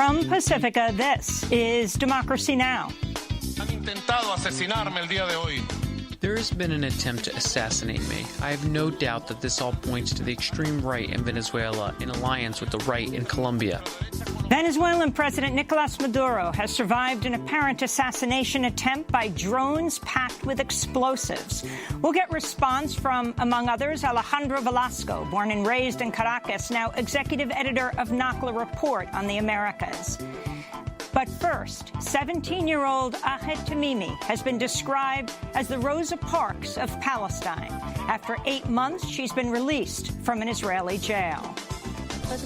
From Pacifica, this is Democracy Now! There has been an attempt to assassinate me. I have no doubt that this all points to the extreme right in Venezuela in alliance with the right in Colombia. Venezuelan President Nicolas Maduro has survived an apparent assassination attempt by drones packed with explosives. We'll get response from, among others, Alejandro Velasco, born and raised in Caracas, now executive editor of NACLA Report on the Americas. But first, 17-year-old Ahed Tamimi has been described as the Rosa Parks of Palestine. After 8 months, she's been released from an Israeli jail. I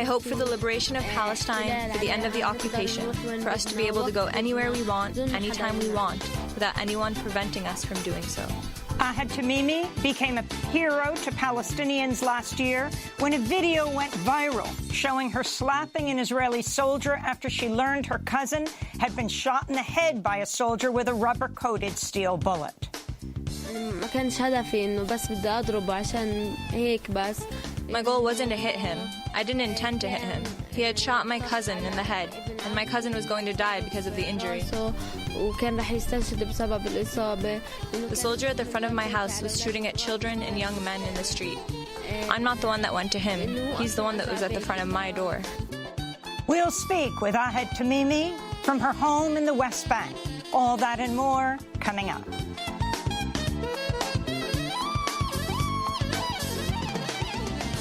hope for the liberation of Palestine, for the end of the occupation, for us to be able to go anywhere we want, anytime we want, without anyone preventing us from doing so. Ahed Tamimi became a hero to Palestinians last year when a video went viral showing her slapping an Israeli soldier after she learned her cousin had been shot in the head by a soldier with a rubber-coated steel bullet. My goal wasn't to hit him. I didn't intend to hit him. He had shot my cousin in the head, and my cousin was going to die because of the injury. The soldier at the front of my house was shooting at children and young men in the street. I'm not the one that went to him. He's the one that was at the front of my door. We'll speak with Ahed Tamimi from her home in the West Bank. All that and more coming up.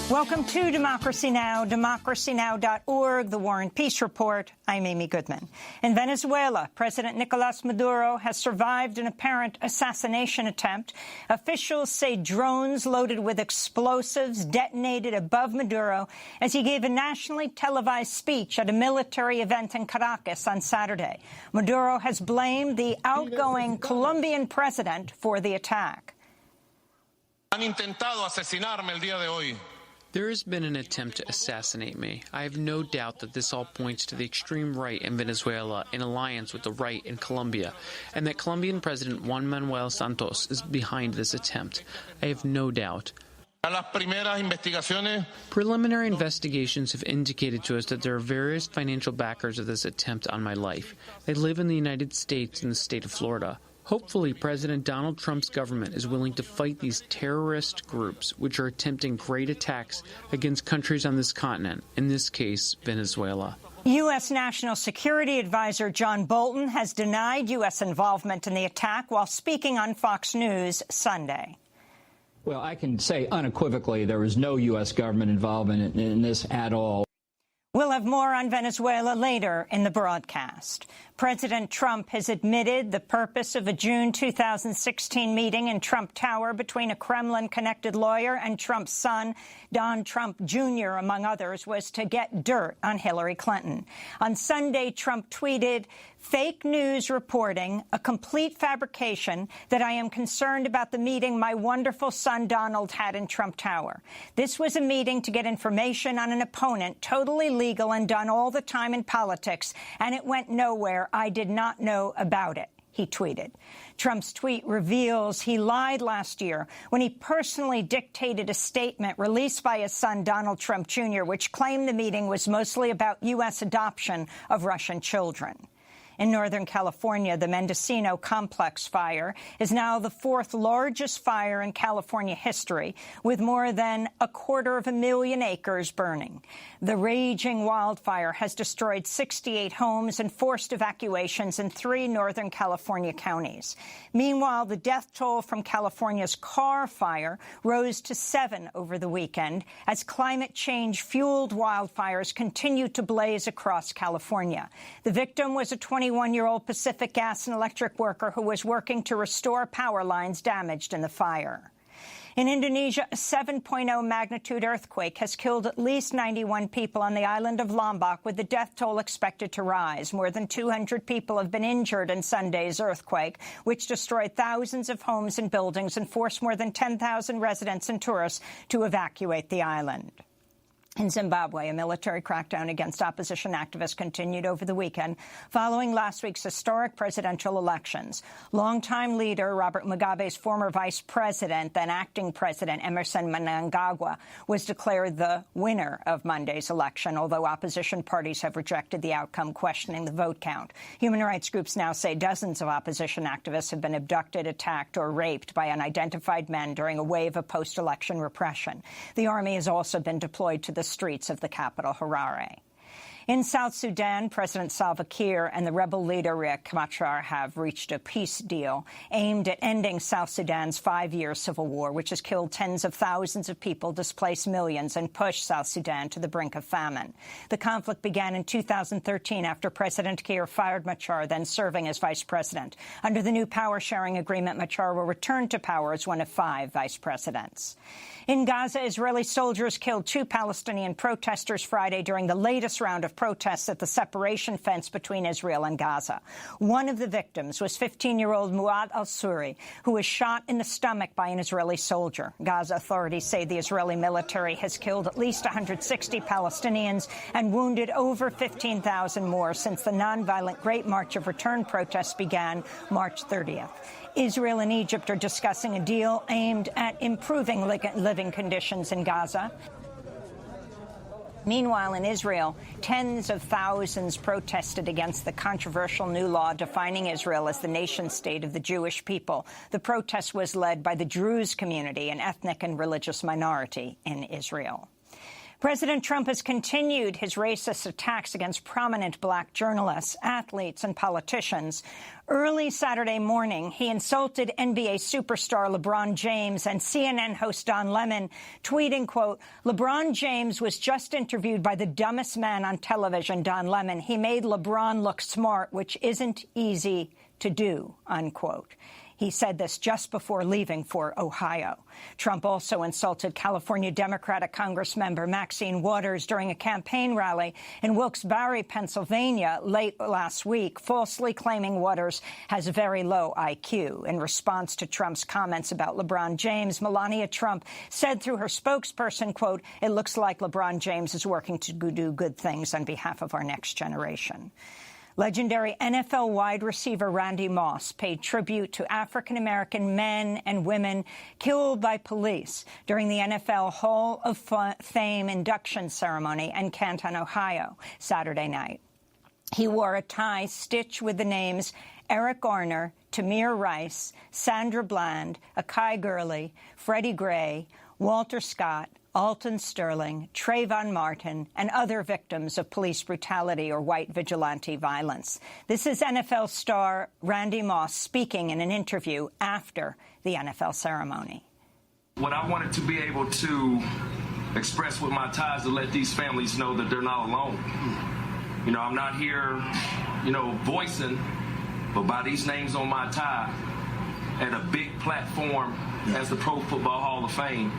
Welcome to Democracy Now!, democracynow.org, The War and Peace Report. I'm Amy Goodman. In Venezuela, President Nicolas Maduro has survived an apparent assassination attempt. Officials say drones loaded with explosives detonated above Maduro as he gave a nationally televised speech at a military event in Caracas on Saturday. Maduro has blamed the outgoing Colombian president for the attack. There has been an attempt to assassinate me. I have no doubt that this all points to the extreme right in Venezuela in alliance with the right in Colombia, and that Colombian President Juan Manuel Santos is behind this attempt. I have no doubt. Preliminary investigations have indicated to us that there are various financial backers of this attempt on my life. They live in the United States and the state of Florida. Hopefully, President Donald Trump's government is willing to fight these terrorist groups which are attempting great attacks against countries on this continent, in this case, Venezuela. U.S. National Security Advisor John Bolton has denied U.S. involvement in the attack while speaking on Fox News Sunday. Well, I can say unequivocally there was no U.S. government involvement in this at all. We'll have more on Venezuela later in the broadcast. President Trump has admitted the purpose of a June 2016 meeting in Trump Tower between a Kremlin-connected lawyer and Trump's son, Don Trump Jr., among others, was to get dirt on Hillary Clinton. On Sunday, Trump tweeted, "Fake news reporting, a complete fabrication, that I am concerned about the meeting my wonderful son Donald had in Trump Tower. This was a meeting to get information on an opponent, totally legal and done all the time in politics, and it went nowhere. I did not know about it," he tweeted. Trump's tweet reveals he lied last year when he personally dictated a statement released by his son Donald Trump Jr., which claimed the meeting was mostly about U.S. adoption of Russian children. In Northern California, the Mendocino Complex fire is now the fourth largest fire in California history, with more than 250,000 acres burning. The raging wildfire has destroyed 68 homes and forced evacuations in 3 Northern California counties. Meanwhile, the death toll from California's Carr fire rose to 7 over the weekend as climate change-fueled wildfires continue to blaze across California. The victim was a 21-year-old Pacific Gas and Electric worker who was working to restore power lines damaged in the fire. In Indonesia, a 7.0 magnitude earthquake has killed at least 91 people on the island of Lombok, with the death toll expected to rise. More than 200 people have been injured in Sunday's earthquake, which destroyed thousands of homes and buildings and forced more than 10,000 residents and tourists to evacuate the island. In Zimbabwe, a military crackdown against opposition activists continued over the weekend following last week's historic presidential elections. Longtime leader Robert Mugabe's former vice president, then acting president Emerson Mnangagwa, was declared the winner of Monday's election, although opposition parties have rejected the outcome, questioning the vote count. Human rights groups now say dozens of opposition activists have been abducted, attacked or raped by unidentified men during a wave of post-election repression. The army has also been deployed to the streets of the capital, Harare. In South Sudan, President Salva Kiir and the rebel leader Riek Machar have reached a peace deal aimed at ending South Sudan's 5-year civil war, which has killed tens of thousands of people, displaced millions, and pushed South Sudan to the brink of famine. The conflict began in 2013 after President Kiir fired Machar, then serving as vice president. Under the new power-sharing agreement, Machar will return to power as one of 5 vice presidents. In Gaza, Israeli soldiers killed 2 Palestinian protesters Friday during the latest round of protests at the separation fence between Israel and Gaza. One of the victims was 15-year-old Muad al-Suri, who was shot in the stomach by an Israeli soldier. Gaza authorities say the Israeli military has killed at least 160 Palestinians and wounded over 15,000 more since the nonviolent Great March of Return protests began March 30th. Israel and Egypt are discussing a deal aimed at improving living conditions in Gaza. Meanwhile, in Israel, tens of thousands protested against the controversial new law defining Israel as the nation-state of the Jewish people. The protest was led by the Druze community, an ethnic and religious minority in Israel. President Trump has continued his racist attacks against prominent black journalists, athletes, and politicians. Early Saturday morning, he insulted NBA superstar LeBron James and CNN host Don Lemon, tweeting, quote, "LeBron James was just interviewed by the dumbest man on television, Don Lemon. He made LeBron look smart, which isn't easy to do," unquote. He said this just before leaving for Ohio. Trump also insulted California Democratic Congressmember Maxine Waters during a campaign rally in Wilkes-Barre, Pennsylvania, late last week, falsely claiming Waters has a very low IQ. In response to Trump's comments about LeBron James, Melania Trump said through her spokesperson, quote, "It looks like LeBron James is working to do good things on behalf of our next generation." Legendary NFL wide receiver Randy Moss paid tribute to African-American men and women killed by police during the NFL Hall of Fame induction ceremony in Canton, Ohio, Saturday night. He wore a tie stitched with the names Eric Garner, Tamir Rice, Sandra Bland, Akai Gurley, Freddie Gray, Walter Scott, Alton Sterling, Trayvon Martin, and other victims of police brutality or white vigilante violence. This is NFL star Randy Moss speaking in an interview after the NFL ceremony. What I wanted to be able to express with my ties to let these families know that they're not alone. You know, I'm not here, voicing, but by these names on my tie at a big platform as the Pro Football Hall of Fame,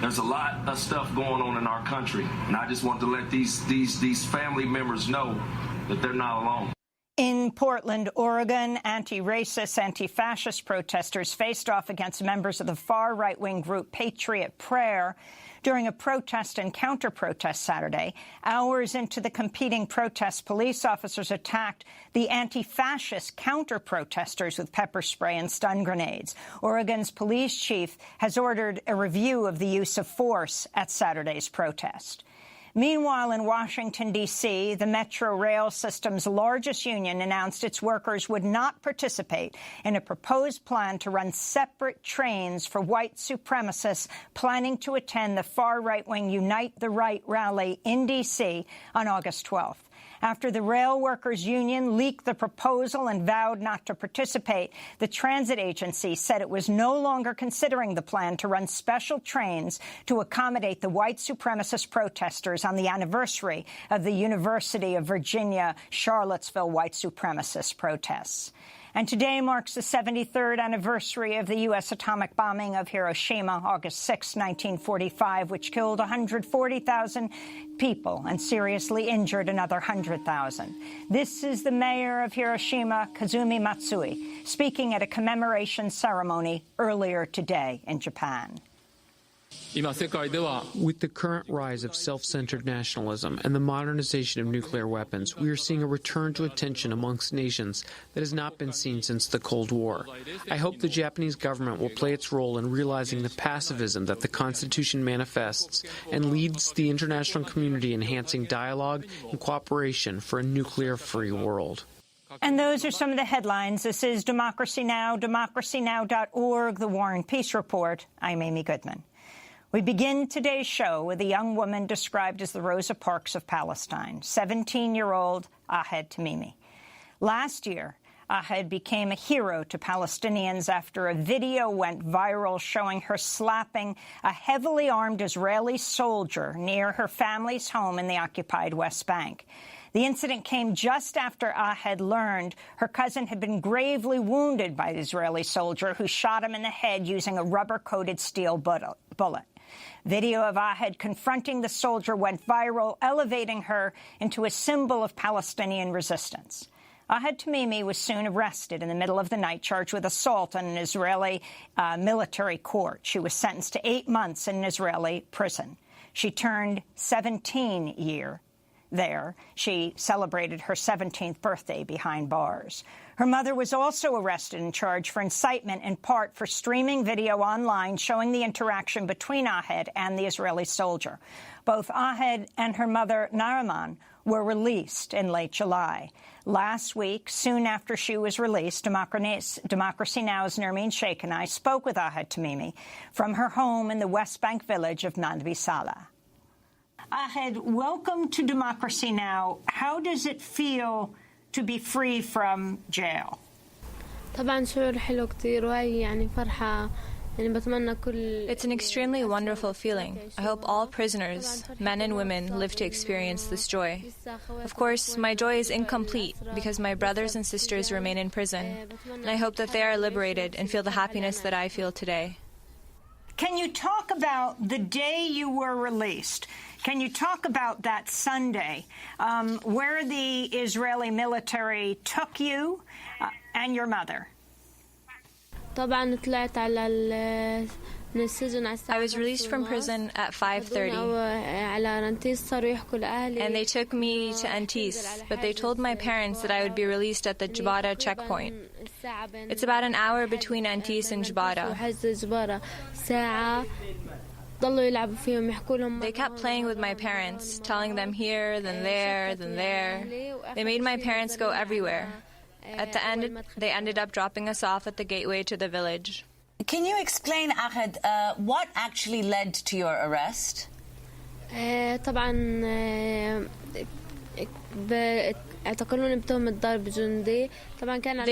there's a lot of stuff going on in our country, and I just want to let these family members know that they're not alone. In Portland, Oregon, anti-racist, anti-fascist protesters faced off against members of the far right-wing group Patriot Prayer during a protest and counter-protest Saturday. Hours into the competing protests, police officers attacked the anti-fascist counter-protesters with pepper spray and stun grenades. Oregon's police chief has ordered a review of the use of force at Saturday's protest. Meanwhile, in Washington, D.C., the Metro Rail System's largest union announced its workers would not participate in a proposed plan to run separate trains for white supremacists planning to attend the far right-wing Unite the Right rally in D.C. on August 12th. After the Rail Workers Union leaked the proposal and vowed not to participate, the transit agency said it was no longer considering the plan to run special trains to accommodate the white supremacist protesters on the anniversary of the University of Virginia Charlottesville white supremacist protests. And today marks the 73rd anniversary of the U.S. atomic bombing of Hiroshima, August 6, 1945, which killed 140,000 people and seriously injured another 100,000. This is the mayor of Hiroshima, Kazumi Matsui, speaking at a commemoration ceremony earlier today in Japan. With the current rise of self-centered nationalism and the modernization of nuclear weapons, we are seeing a return to attention amongst nations that has not been seen since the Cold War. I hope the Japanese government will play its role in realizing the pacifism that the Constitution manifests and leads the international community in enhancing dialogue and cooperation for a nuclear-free world. And those are some of the headlines. This is Democracy Now!, democracynow.org, The War and Peace Report. I'm Amy Goodman. We begin today's show with a young woman described as the Rosa Parks of Palestine, 17-year-old Ahed Tamimi. Last year, Ahed became a hero to Palestinians after a video went viral showing her slapping a heavily armed Israeli soldier near her family's home in the occupied West Bank. The incident came just after Ahed learned her cousin had been gravely wounded by the Israeli soldier who shot him in the head using a rubber-coated steel bullet. Video of Ahed confronting the soldier went viral, elevating her into a symbol of Palestinian resistance. Ahed Tamimi was soon arrested in the middle of the night, charged with assault on an Israeli military court. She was sentenced to 8 months in an Israeli prison. She turned 17 there. She celebrated her 17th birthday behind bars. Her mother was also arrested and charged for incitement, in part for streaming video online showing the interaction between Ahed and the Israeli soldier. Both Ahed and her mother, Nariman, were released in late July. Last week, soon after she was released, Democracy Now!'s Nermeen Sheikh and I spoke with Ahed Tamimi from her home in the West Bank village of Nahal Salah. Ahed, welcome to Democracy Now! How does it feel to be free from jail? It's an extremely wonderful feeling. I hope all prisoners, men and women, live to experience this joy. Of course, my joy is incomplete because my brothers and sisters remain in prison, and I hope that they are liberated and feel the happiness that I feel today. Can you talk about the day you were released? Can you talk about that Sunday where the Israeli military took you and your mother? I was released from prison at 5:30, and they took me to Antis, but they told my parents that I would be released at the Jbara checkpoint. It's about an hour between Antis and Jbara. They kept playing with my parents, telling them here, then there, then there. They made my parents go everywhere. At the end, they ended up dropping us off at the gateway to the village. Can you explain, Ahed, what actually led to your arrest? They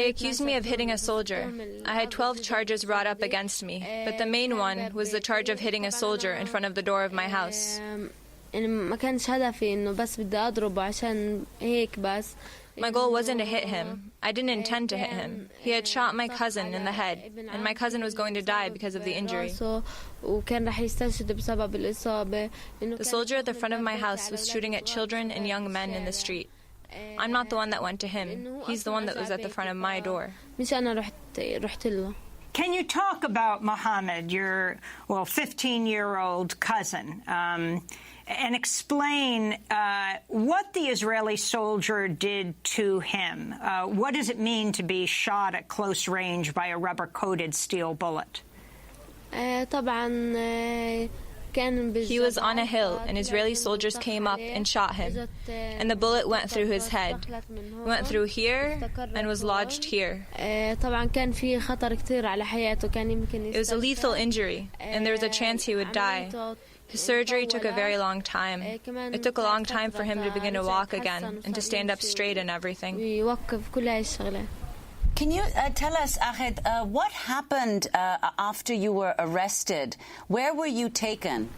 accused me of hitting a soldier. I had 12 charges brought up against me, but the main one was the charge of hitting a soldier in front of the door of my house. My goal wasn't to hit him. I didn't intend to hit him. He had shot my cousin in the head, and my cousin was going to die because of the injury. The soldier at the front of my house was shooting at children and young men in the street. I'm not the one that went to him. He's the one that was at the front of my door. Can you talk about Mohammed, your 15-year-old cousin, and explain what the Israeli soldier did to him? What does it mean to be shot at close range by a rubber-coated steel bullet? He was on a hill, and Israeli soldiers came up and shot him, and the bullet went through his head, went through here, and was lodged here. It was a lethal injury, and there was a chance he would die. His surgery took a very long time. It took a long time for him to begin to walk again and to stand up straight and everything. Can you tell us, Ahed, what happened after you were arrested? Where were you taken?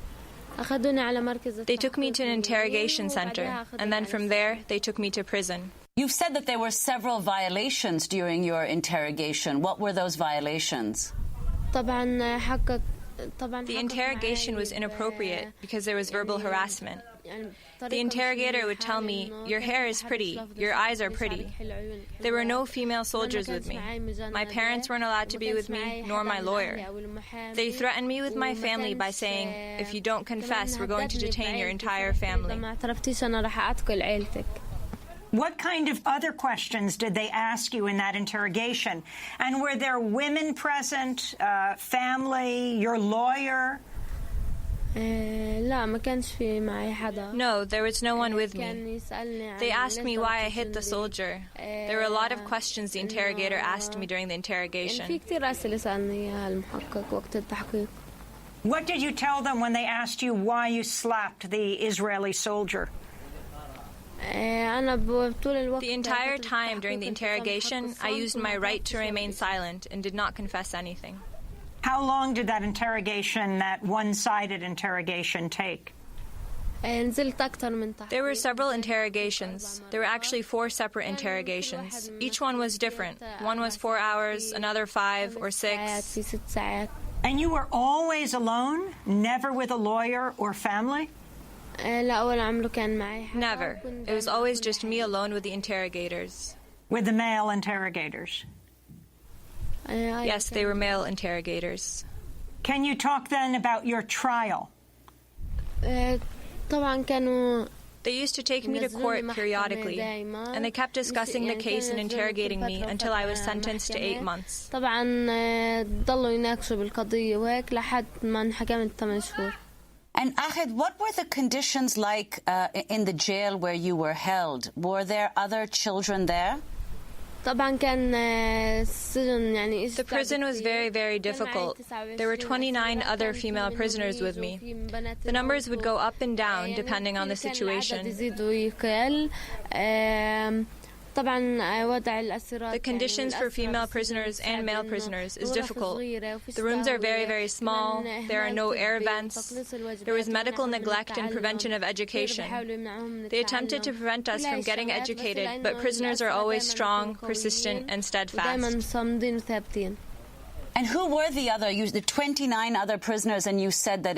They took me to an interrogation center, and then from there, they took me to prison. You've said that there were several violations during your interrogation. What were those violations? The interrogation was inappropriate because there was verbal harassment. The interrogator would tell me, "Your hair is pretty, your eyes are pretty." There were no female soldiers with me. My parents weren't allowed to be with me, nor my lawyer. They threatened me with my family by saying, "If you don't confess, we're going to detain your entire family." What kind of other questions did they ask you in that interrogation? And were there women present, family, your lawyer? No, there was no one with me. They asked me why I hit the soldier. There were a lot of questions the interrogator asked me during the interrogation. What did you tell them when they asked you why you slapped the Israeli soldier? The entire time during the interrogation, I used my right to remain silent and did not confess anything. How long did that interrogation, that one-sided interrogation, take? There were several interrogations. There were actually 4 separate interrogations. Each one was different. One was 4 hours, another 5 or 6. And you were always alone? Never with a lawyer or family? Never. It was always just me alone with the interrogators. With the male interrogators? Yes, they were male interrogators. Can you talk then about your trial? They used to take me to court periodically, and they kept discussing the case and interrogating me until I was sentenced to 8 months. And Ahed, what were the conditions like in the jail where you were held? Were there other children there? The prison was very, very difficult. There were 29 other female prisoners with me. The numbers would go up and down depending on the situation. The conditions for female prisoners and male prisoners is difficult. The rooms are very, very small. There are no air vents. There was medical neglect and prevention of education. They attempted to prevent us from getting educated, but prisoners are always strong, persistent, and steadfast. And who were the 29 other prisoners, and you said that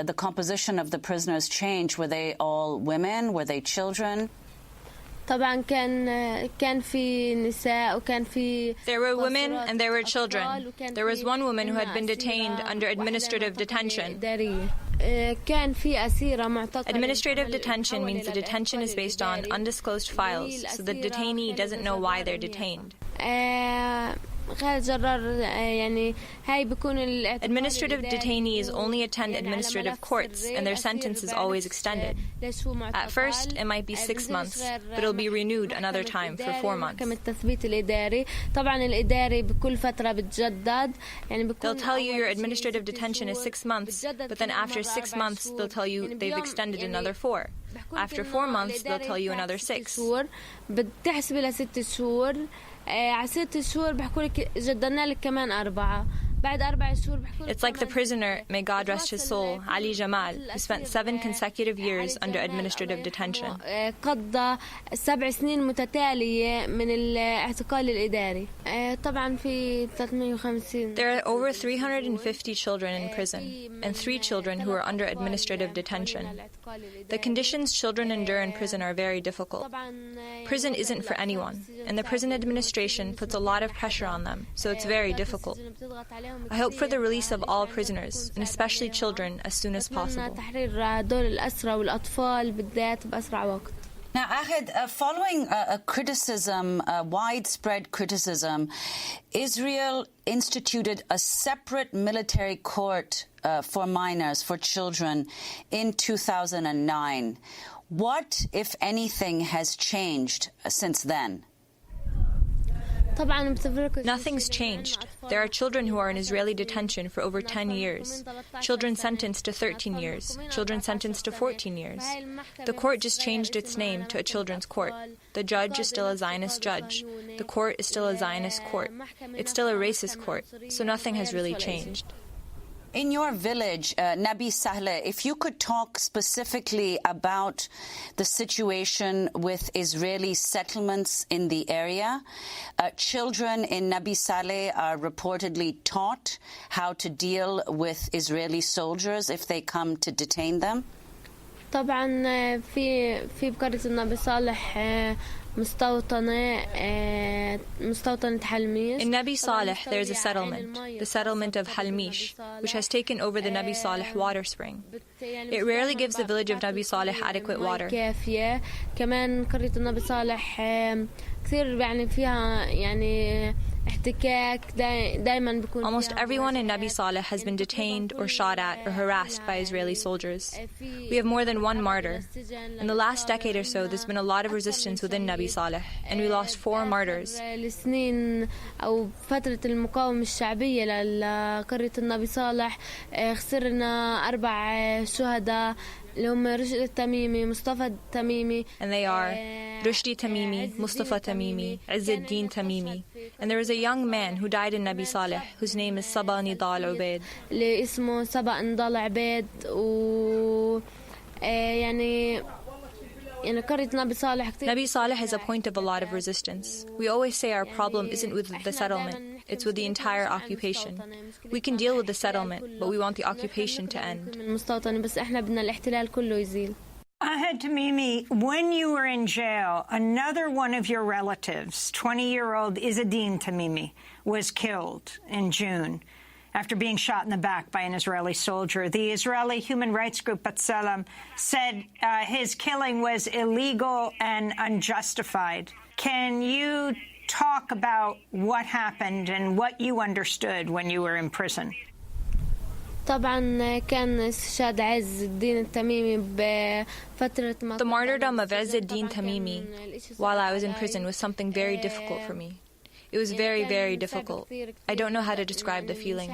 the composition of the prisoners changed. Were they all women? Were they children? There were women and there were children. There was one woman who had been detained under administrative detention. Administrative detention means the detention is based on undisclosed files, so the detainee doesn't know why they're detained. Administrative detainees only attend administrative courts, and their sentence is always extended. At first, it might be 6 months, but it'll be renewed another time for 4 months. They'll tell you your administrative detention is 6 months, but then after 6 months, they'll tell you they've extended another 4. After 4 months, they'll tell you another 6. It's like the prisoner, may God rest his soul, Ali Jamal, who spent 7 consecutive years under administrative detention. There are over 350 children in prison, and 3 children who are under administrative detention. The conditions children endure in prison are very difficult. Prison isn't for anyone, and the prison administration puts a lot of pressure on them, so it's very difficult. I hope for the release of all prisoners, and especially children, as soon as possible. Now, Ahed, following criticism, widespread criticism, Israel instituted a separate military court for minors, for children, in 2009. What, if anything, has changed since then? Nothing's changed. There are children who are in Israeli detention for over 10 years. Children sentenced to 13 years. Children sentenced to 14 years. The court just changed its name to a children's court. The judge is still a Zionist judge. The court is still a Zionist court. It's still a racist court. So nothing has really changed. In your village, Nabi Saleh, if you could talk specifically about the situation with Israeli settlements in the area. Children in Nabi Saleh are reportedly taught how to deal with Israeli soldiers if they come to detain them. طبعا في بقرية النبي صالح مستوطنة حلميش. In Nabi Saleh, there is a settlement, the settlement of Halmish, which has taken over the Nabi Saleh water spring. It rarely gives the village of Nabi Saleh adequate water. كافية. كمان قرية النبي صالح كثير يعني فيها يعني احتكاك دائما بيكون. Almost everyone in Nabi Saleh has been detained or shot at or harassed by Israeli soldiers. We have more than one martyr. In the last decade or so, there's been a lot of resistance within Nabi Saleh, and we lost 4 martyrs. السنين أو فترة المقاومة الشعبية لقرية النبي صالح خسرنا 4 شهداء اللي هم رشدي التميمي مصطفى التميمي. And they are Rushdi Tamimi, Mustafa Tamimi, Izzuddin Tamimi. And there was a young man who died in Nabi Saleh whose name is Saba Nidal Ubaid. اللي اسمه سبا نضال عبيد و يعني قرية نبي صالح كتير. Nabi Saleh is a point of a lot of resistance. We always say our problem isn't with the settlement, it's with the entire occupation. We can deal with the settlement, but we want the occupation to end. بس احنا بدنا الاحتلال كله يزيل. Ahed Tamimi, when you were in jail, another one of your relatives, 20-year-old Izzuddin Tamimi, was killed in June after being shot in the back by an Israeli soldier. The Israeli human rights group B'Tselem said his killing was illegal and unjustified. Can you talk about what happened and what you understood when you were in prison? طبعا كان استشهاد عز الدين التميمي بفترة. The martyrdom of Izzuddin Tamimi while I was in prison was something very difficult for me. It was very, very difficult. I don't know how to describe the feeling.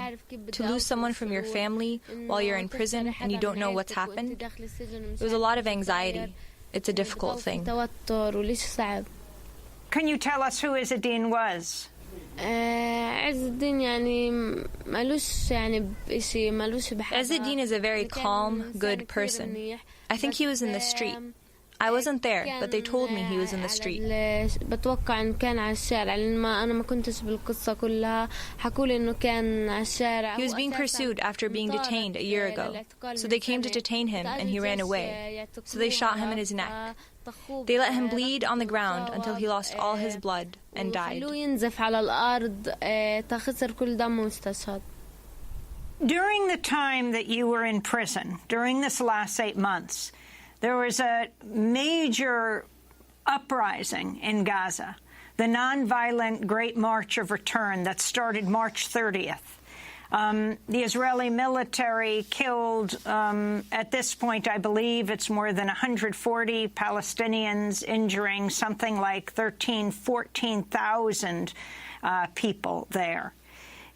To lose someone from your family while you're in prison and you don't know what's happened, it was a lot of anxiety. It's a difficult thing. Can you tell us who Izzuddin was? Izzuddin يعني مالوش يعني بشيء مالوش بحاجة. Izzuddin is a very calm, good person. I think he was in the street. I wasn't there, but they told me he was in the street. بتوقع إنه كان على الشارع لأن أنا ما كنتش بالقصة كلها. حكولي إنه كان على الشارع. He was being pursued after being detained a year ago. So they came to detain him and he ran away. So they shot him in his neck. They let him bleed on the ground until he lost all his blood and died. During the time that you were in prison, during this last 8 months, there was a major uprising in Gaza, the nonviolent Great March of Return that started March 30th. The Israeli military killed, at this point, I believe it's more than 140 Palestinians, injuring something like 14,000 people there.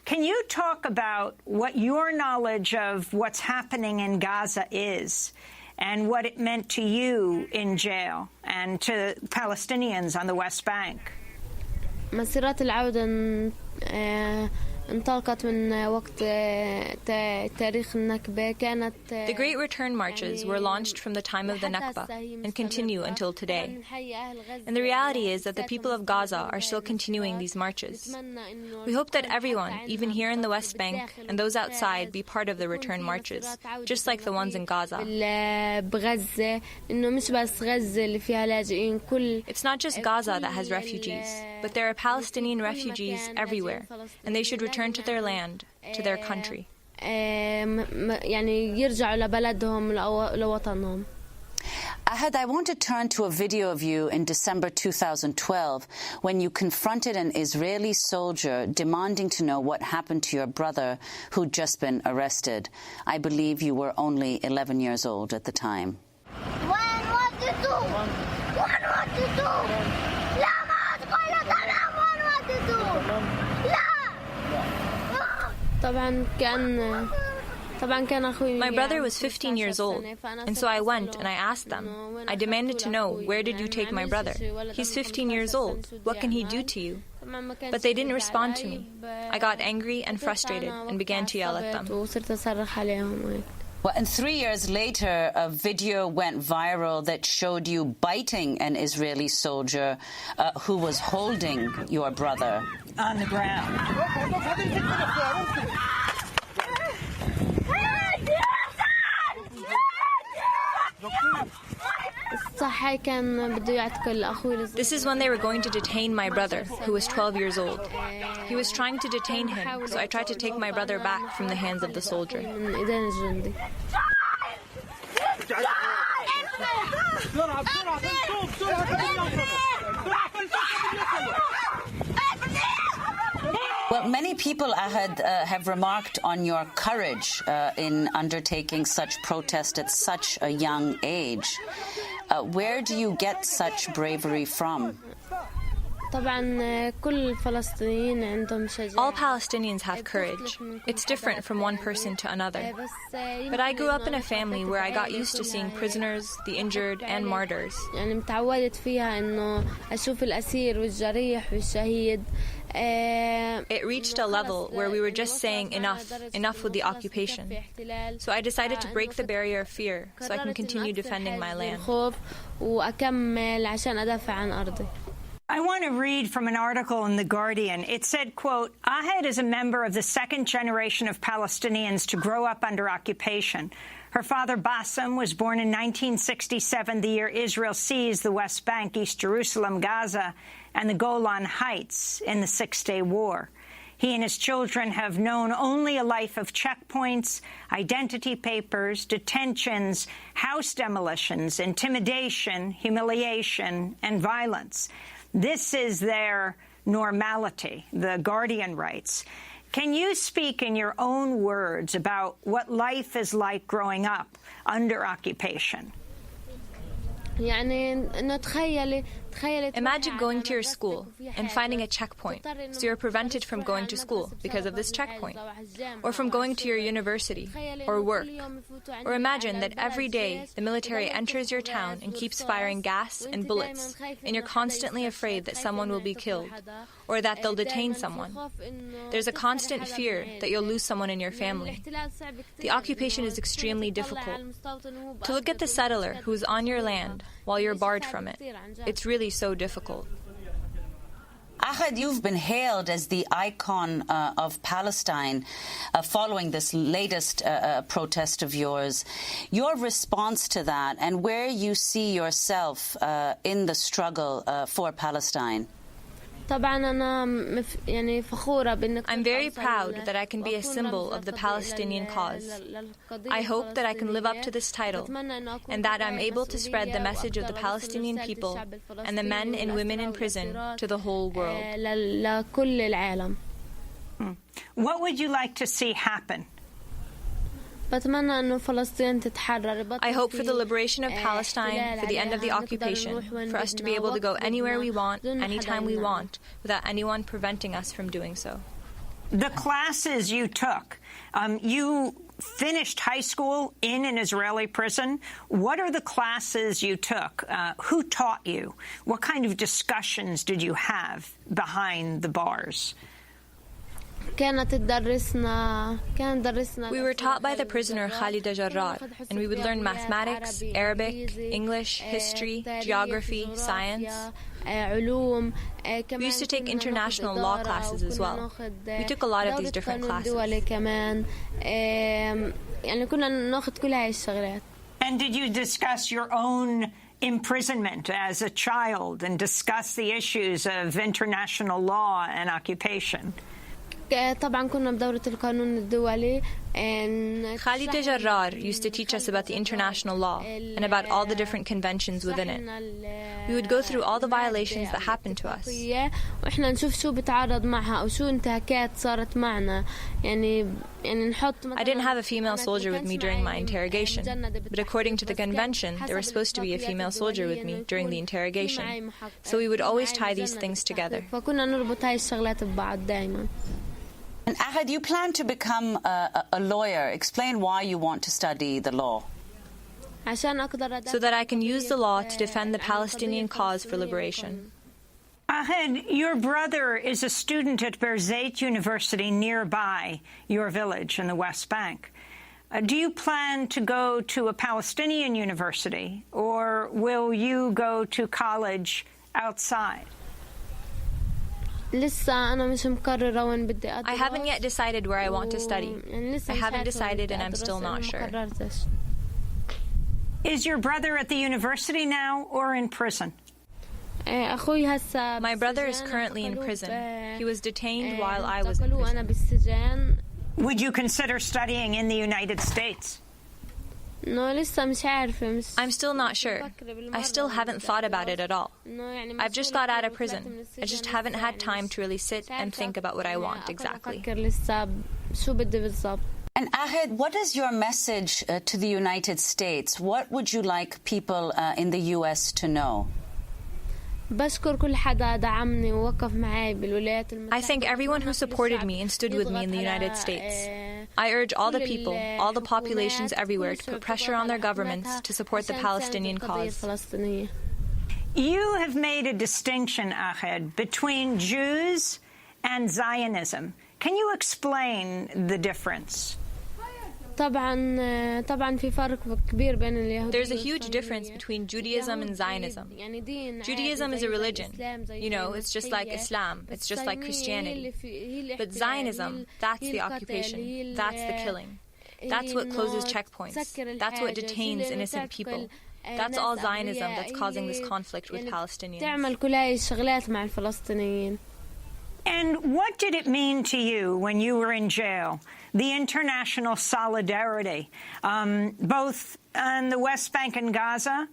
Can you talk about what your knowledge of what's happening in Gaza is and what it meant to you in jail and to Palestinians on the West Bank? مسيرات العودة انطلقت من وقت تاريخ النكبة. كانت The Great Return marches were launched from the time of the Nakba and continue until today. And the reality is that the people of Gaza are still continuing these marches. We hope that everyone, even here in the West Bank and those outside, be part of the return marches, just like the ones in Gaza. It's not just Gaza that has refugees, but there are Palestinian refugees everywhere, and they should return to their land, to their country. Ahed, I want to turn to a video of you in December 2012 when you confronted an Israeli soldier demanding to know what happened to your brother who'd just been arrested. I believe you were only 11 years old at the time. My brother was 15 years old, and so I went and I asked them. I demanded to know, where did you take my brother? He's 15 years old. What can he do to you? But they didn't respond to me. I got angry and frustrated and began to yell at them. Well, and 3 years later, a video went viral that showed you biting an Israeli soldier who was holding your brother on the ground. This is when they were going to detain my brother, who was 12 years old. He was trying to detain him, so I tried to take my brother back from the hands of the soldier. Well, many people, Ahad, have remarked on your courage in undertaking such protest at such a young age. Where do you get such bravery from? All Palestinians have courage. It's different from one person to another. But I grew up in a family where I got used to seeing prisoners, the injured, and martyrs. It reached a level where we were just saying enough with the occupation. So I decided to break the barrier of fear so I can continue defending my land. I want to read from an article in The Guardian. It said, quote, Ahad is a member of the second generation of Palestinians to grow up under occupation. Her father, Bassem, was born in 1967, the year Israel seized the West Bank, East Jerusalem, Gaza, and the Golan Heights in the Six-Day War. He and his children have known only a life of checkpoints, identity papers, detentions, house demolitions, intimidation, humiliation, and violence. This is their normality, The Guardian writes. Can you speak in your own words about what life is like growing up under occupation? Imagine going to your school and finding a checkpoint, so you're prevented from going to school because of this checkpoint, or from going to your university or work. Or imagine that every day the military enters your town and keeps firing gas and bullets, and you're constantly afraid that someone will be killed, or that they'll detain someone. There's a constant fear that you'll lose someone in your family. The occupation is extremely difficult. To look at the settler who's on your land while you're barred from it, it's really so difficult. Ahad, you've been hailed as the icon of Palestine following this latest protest of yours. Your response to that and where you see yourself in the struggle for Palestine? I'm very proud that I can be a symbol of the Palestinian cause. I hope that I can live up to this title and that I'm able to spread the message of the Palestinian people and the men and women in prison to the whole world. What would you like to see happen? I hope for the liberation of Palestine, for the end of the occupation, for us to be able to go anywhere we want, anytime we want, without anyone preventing us from doing so. The classes you took, you finished high school in an Israeli prison. What are the classes you took? Who taught you? What kind of discussions did you have behind the bars? We were taught by the prisoner Khalida Jarrar, and we would learn mathematics, Arabic, English, history, geography, science. We used to take international law classes as well. We took a lot of these different classes. And did you discuss your own imprisonment as a child and discuss the issues of international law and occupation? Khalida Jarrar used to teach us about the international law and about all the different conventions within it. We would go through all the violations that happened to us. I didn't have a female soldier with me during my interrogation, but according to the convention, there was supposed to be a female soldier with me during the interrogation. So we would always tie these things together. And Ahad, you plan to become a lawyer. Explain why you want to study the law. So that I can use the law to defend the Palestinian cause for liberation. Ahad, your brother is a student at Birzeit University nearby your village in the West Bank. Do you plan to go to a Palestinian university, or will you go to college outside? I haven't yet decided where I want to study. I haven't decided and I'm still not sure. Is your brother at the university now or in prison? My brother is currently in prison. He was detained while I was in prison. Would you consider studying in the United States? I'm still not sure. I still haven't thought about it at all. I've just got out of prison. I just haven't had time to really sit and think about what I want exactly. And Ahed, what is your message to the United States? What would you like people in the U.S. to know? I thank everyone who supported me and stood with me in the United States. I urge all the people, all the populations everywhere to put pressure on their governments to support the Palestinian cause. You have made a distinction, Ahed, between Jews and Zionism. Can you explain the difference? There's a huge difference between Judaism and Zionism. Judaism is a religion. You know, it's just like Islam. It's just like Christianity. But Zionism, that's the occupation. That's the killing. That's what closes checkpoints. That's what detains innocent people. That's all Zionism that's causing this conflict with Palestinians. And what did it mean to you when you were in jail? The international solidarity, both on the West Bank and Gaza,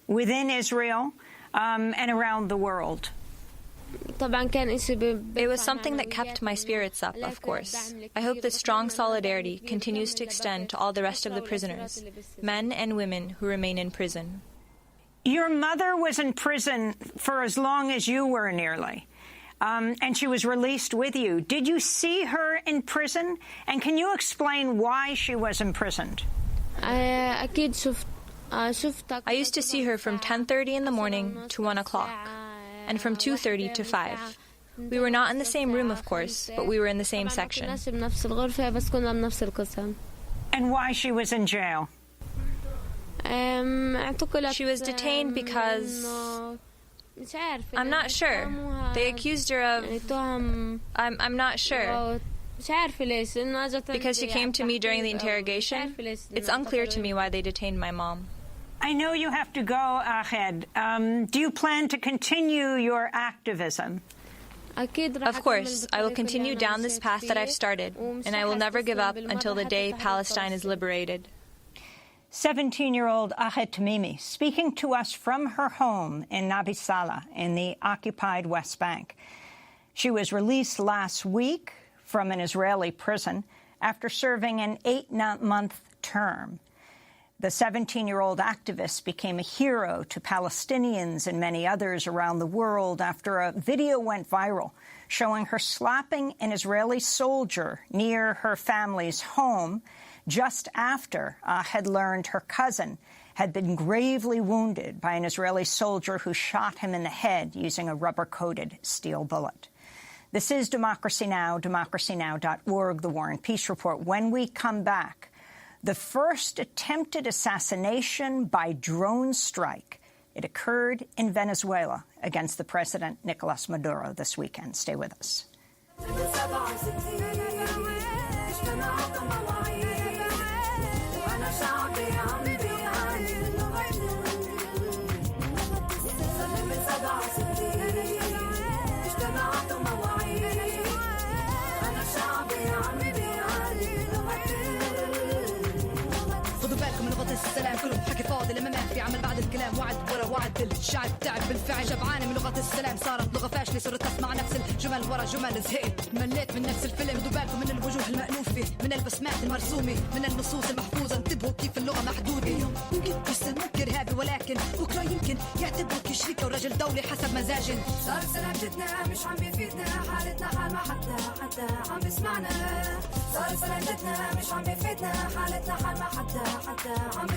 within Israel, and around the world. It was something that kept my spirits up, of course. I hope this strong solidarity continues to extend to all the rest of the prisoners, men and women who remain in prison. Your mother was in prison for as long as you were, nearly. And she was released with you. Did you see her in prison? And can you explain why she was imprisoned? I used to see her from 10:30 in the morning to 1 o'clock, and from 2:30 to 5. We were not in the same room, of course, but we were in the same section. And why she was in jail? She was detained because... I'm not sure. They accused her of... I'm not sure. Because she came to me during the interrogation. It's unclear to me why they detained my mom. I know you have to go, Ahed. Do you plan to continue your activism? Of course, I will continue down this path that I've started, and I will never give up until the day Palestine is liberated. 17-year-old Ahed Tamimi speaking to us from her home in Nabi Saleh in the occupied West Bank. She was released last week from an Israeli prison after serving an 8-month term. The 17-year-old activist became a hero to Palestinians and many others around the world after a video went viral showing her slapping an Israeli soldier near her family's home just after had learned her cousin had been gravely wounded by an Israeli soldier who shot him in the head using a rubber-coated steel bullet. This is Democracy Now!, democracynow.org, The War and Peace Report. When we come back, the first attempted assassination by drone strike. It occurred in Venezuela against the president, Nicolas Maduro, this weekend. Stay with us. السلام كلهم حكي فاضي لما ما في عمل بعد الكلام وعد ورا وعد الشعب تعب بالفعل شبعان من لغة السلام صارت لغة فاشلة صرت أسمع نفس الجمل ورا جمل زهقت مليت من نفس الفيلم دوبالكم من الوجوه المألوفة من البسمات المرسومة من النصوص المحفوظة انتبهوا كيف اللغة محدودة اليوم ممكن يسموك إرهابي ولكن بكرة يمكن يعتبروك شريك ورجل دولي حسب مزاجن صار سلام جدنا مش عم بيفيدنا حالتنا حال ما حتى عم بسمعنا صار سلام جدنا مش عم بيفيدنا حالتنا حال ما حتى عم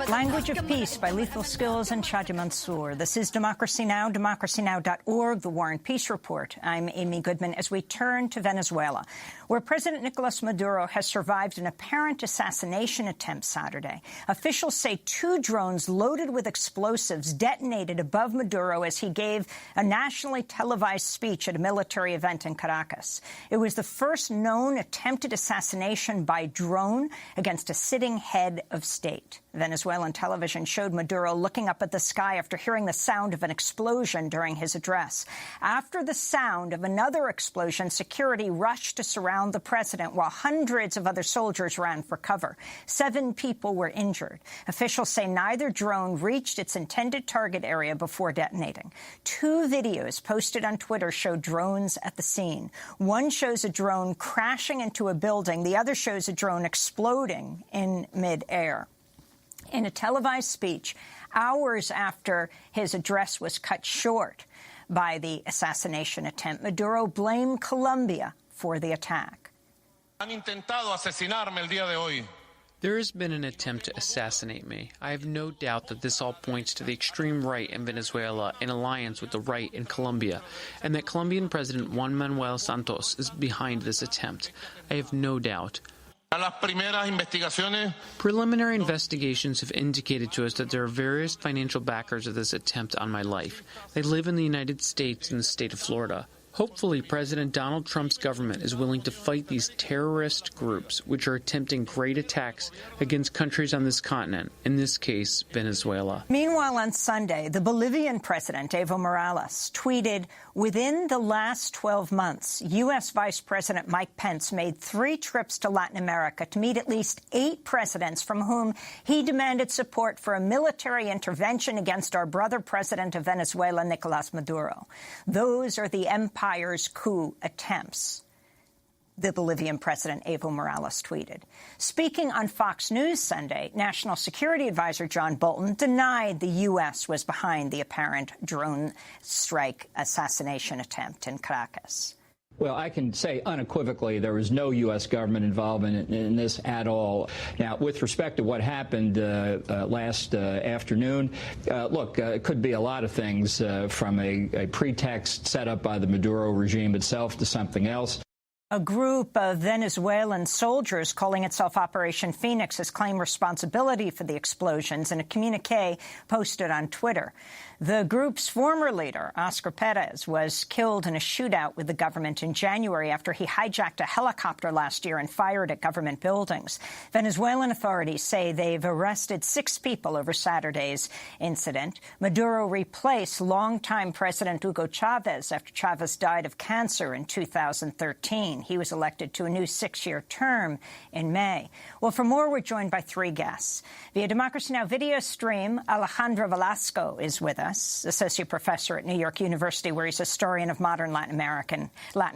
Language of Peace by Lethal Skills and Shadi Mansour. This is Democracy Now!, democracynow.org, The War and Peace Report. I'm Amy Goodman as we turn to Venezuela, where President Nicolas Maduro has survived an apparent assassination attempt Saturday. Officials say 2 drones loaded with explosives detonated above Maduro as he gave a nationally televised speech at a military event in Caracas. It was the first known attempted assassination by drone against a sitting head of state. state. Venezuelan television showed Maduro looking up at the sky after hearing the sound of an explosion during his address. After the sound of another explosion, security rushed to surround the president while hundreds of other soldiers ran for cover. 7 people were injured. Officials say neither drone reached its intended target area before detonating. 2 videos posted on Twitter show drones at the scene. One shows a drone crashing into a building. The other shows a drone exploding in midair. In a televised speech, hours after his address was cut short by the assassination attempt, Maduro blamed Colombia for the attack. There has been an attempt to assassinate me. I have no doubt that this all points to the extreme right in Venezuela in alliance with the right in Colombia, and that Colombian President Juan Manuel Santos is behind this attempt. I have no doubt. Preliminary investigations have indicated to us that there are various financial backers of this attempt on my life. They live in the United States and the state of Florida. Hopefully, President Donald Trump's government is willing to fight these terrorist groups which are attempting great attacks against countries on this continent, in this case, Venezuela. Meanwhile, on Sunday, the Bolivian president, Evo Morales, tweeted, "Within the last 12 months, U.S. Vice President Mike Pence made 3 trips to Latin America to meet at least 8 presidents from whom he demanded support for a military intervention against our brother president of Venezuela, Nicolas Maduro. Those are the empire's coup attempts," the Bolivian president Evo Morales tweeted. Speaking on Fox News Sunday, National Security Advisor John Bolton denied the U.S. was behind the apparent drone strike assassination attempt in Caracas. Well, I can say unequivocally there was no U.S. government involvement in this at all. Now, with respect to what happened last afternoon, look, it could be a lot of things from a pretext set up by the Maduro regime itself to something else. A group of Venezuelan soldiers calling itself Operation Phoenix has claimed responsibility for the explosions in a communique posted on Twitter. The group's former leader, Oscar Perez, was killed in a shootout with the government in January after he hijacked a helicopter last year and fired at government buildings. Venezuelan authorities say they've arrested 6 people over Saturday's incident. Maduro replaced longtime President Hugo Chavez after Chavez died of cancer in 2013. He was elected to a new 6-year term in May. Well, for more, we're joined by 3 guests. Via Democracy Now! Video stream, Alejandro Velasco is with us, associate professor at New York University, where he's a historian of modern Latin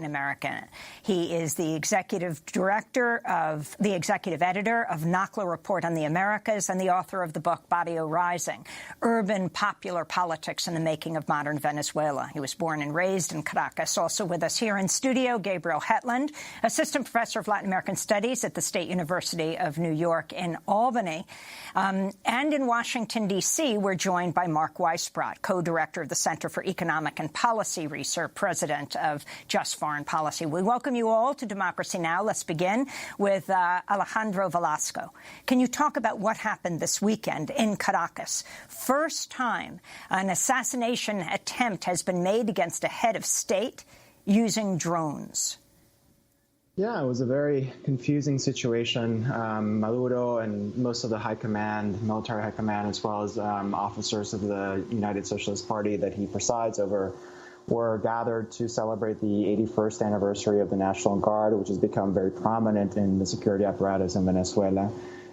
America. He is the executive editor of NACLA Report on the Americas and the author of the book Barrio Rising, Urban Popular Politics in the Making of Modern Venezuela. He was born and raised in Caracas. Also with us here in studio, Gabriel Hetland, assistant professor of Latin American Studies at the State University of New York in Albany. And in Washington, D.C., we're joined by Mark Weisbrot, co-director of the Center for Economic and Policy Research, president of Just Foreign Policy. We welcome you all to Democracy Now! Let's begin with Alejandro Velasco. Can you talk about what happened this weekend in Caracas? First time an assassination attempt has been made against a head of state using drones. Yeah, it was a very confusing situation. Maduro and most of the high command, military high command, as well as officers of the United Socialist Party that he presides over, were gathered to celebrate the 81st anniversary of the National Guard, which has become very prominent in the security apparatus in Venezuela.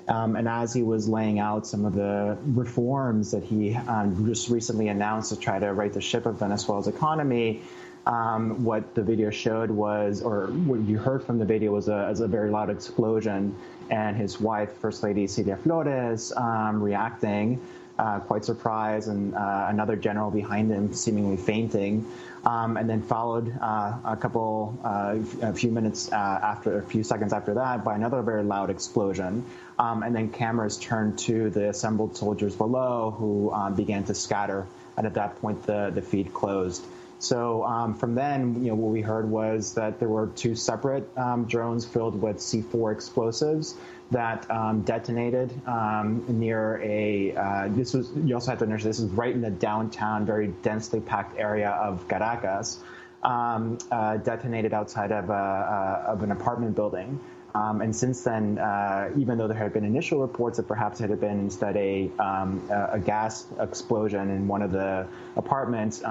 And as he was laying out some of the reforms that he just recently announced to try to right the ship of Venezuela's economy, what the video showed was, or what you heard from the video was a very loud explosion, and his wife, First Lady Cilia Flores, reacting, quite surprised, and another general behind him seemingly fainting, and then followed a few seconds after that by another very loud explosion, and then cameras turned to the assembled soldiers below, who began to scatter, and at that point the feed closed. So from then, what we heard was that there were 2 separate drones filled with C4 explosives that detonated near a. You also have to understand this is right in the downtown, very densely packed area of Caracas. Detonated outside of an apartment building. And since then, even though there had been initial reports that perhaps it had been instead a gas explosion in one of the apartments,